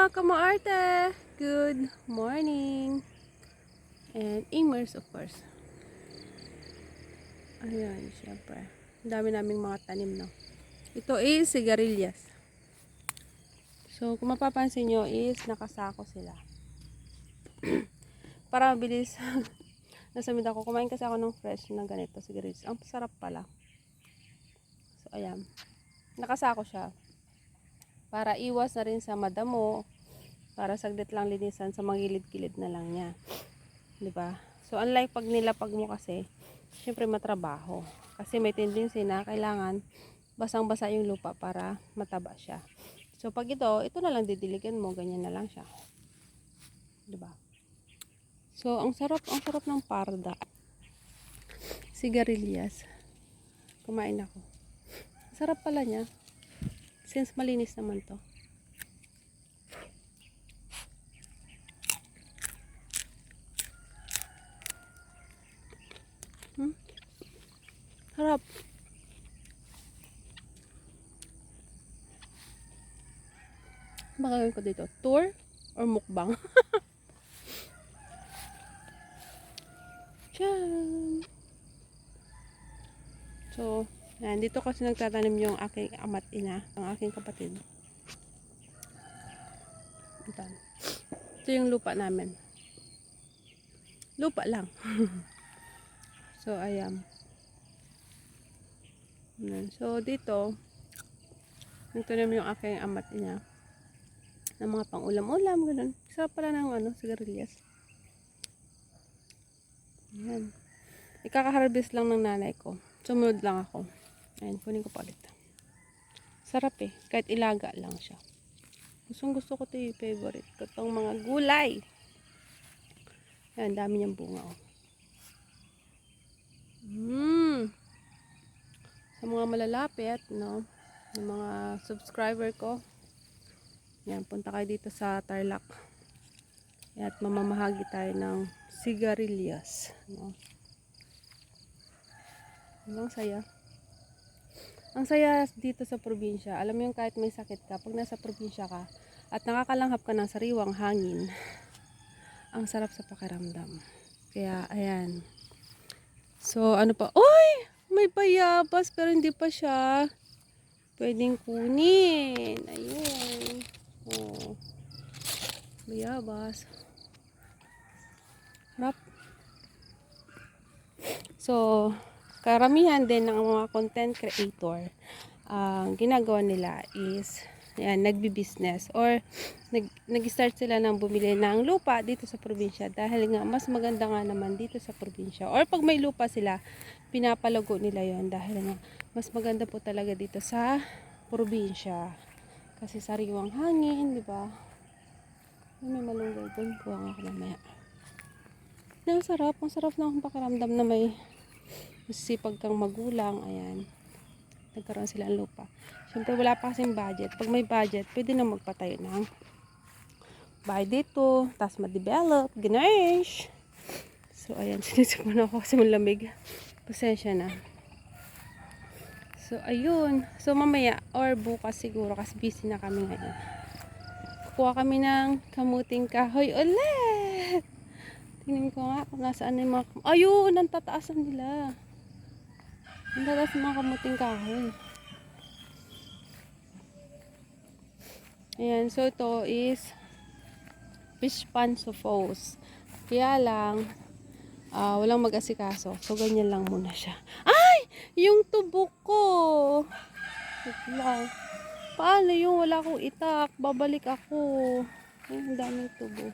mga kamaarte! Good morning! And Imers, of course. Ayan, syempre. Ang dami naming mga tanim, no? Ito is sigarilyas. So, kung mapapansin nyo is nakasako sila. Para mabilis. Nasamid ako. Kumain kasi ako ng fresh na ganito, sigarilyas. Ang sarap pala. So, ayan. Nakasako siya. Para iwas na rin sa madamo. Para saglit lang linisan sa mga gilid-gilid na lang niya. Diba? So, unlike pag nilapag mo kasi, syempre matrabaho. Kasi may tendency na kailangan basang-basa yung lupa para mataba siya. So, pag ito na lang didiligan mo, ganyan na lang siya. Diba? So, ang sarap ng parda. Sigarilyas. Kumain ako. Sarap pala niya. Since malinis naman to. Harap. Baka gawin ko dito. Tour or mukbang? Tiyan! So, yan. Dito kasi nagtatanim yung aking ama't ina. Ang aking kapatid. Ito yung lupa namin. Lupa lang. So, ayan. So, dito, nagtanim yung aking ama't ina. Ng mga pang-ulam-ulam, ganun. Isa pala ng sigarilyas. Ayan. Ikaka-harvest lang ng nanay ko. Sumunod lang ako. Ayan, kunin ko pa ulit. Sarap eh. Kahit ilaga lang siya. Gusto ko ito yung favorite ko. Itong mga gulay. Ayan, dami niyang bunga oh. Sa mga malalapit, no? Ng mga subscriber ko. Ayan, punta kayo dito sa Tarlac. At mamamahagi tayo ng sigarilyas. No? Ang saya. Ang saya dito sa probinsya. Alam mo yung kahit may sakit ka, pag nasa probinsya ka, at nakakalanghap ka ng sariwang hangin, ang sarap sa pakiramdam. Kaya, ayan. So, ano pa? Uy! May bayabas, pero hindi pa siya pwedeng kunin. Ayun. Oh. Bayabas. Harap. So, karamihan din ng mga content creator, ang ginagawa nila is, ayan, nagbi-business or nag-start sila ng bumili ng lupa dito sa probinsya dahil nga mas maganda nga naman dito sa probinsya. Or pag may lupa sila, pinapalago nila yon dahil nga mas maganda po talaga dito sa probinsya. Kasi sariwang hangin, di ba? May malunggay doon. Kuha nga ako mamaya. Ang sarap ng pakiramdam na may masisipag kang magulang. Ayan. Nagkaroon sila ng lupa. Siyempre wala pa kasing budget. Pag may budget, pwede na magpatayo ng bahay dito. Tapos ma-develop. Ganesh! So, ayan. Sinisipon ako kasi malamig. Pasensya na. So, ayun. So, mamaya or bukas siguro kasi busy na kami ngayon. Kukuha kami ng kamuting kahoy ulit! Tingnan ko nga kung nasaan yung mga... Ayun! Ang tataasan nila. Ang tataas ng mga kamuting kahoy. Ayan. So, ito is fish pond sophos. Kaya lang, walang mag-asikaso. So, ganyan lang muna siya. Ay! Yung tubo ko! Wala. Paano yung wala akong itak? Babalik ako. Ay, ang daming tubo.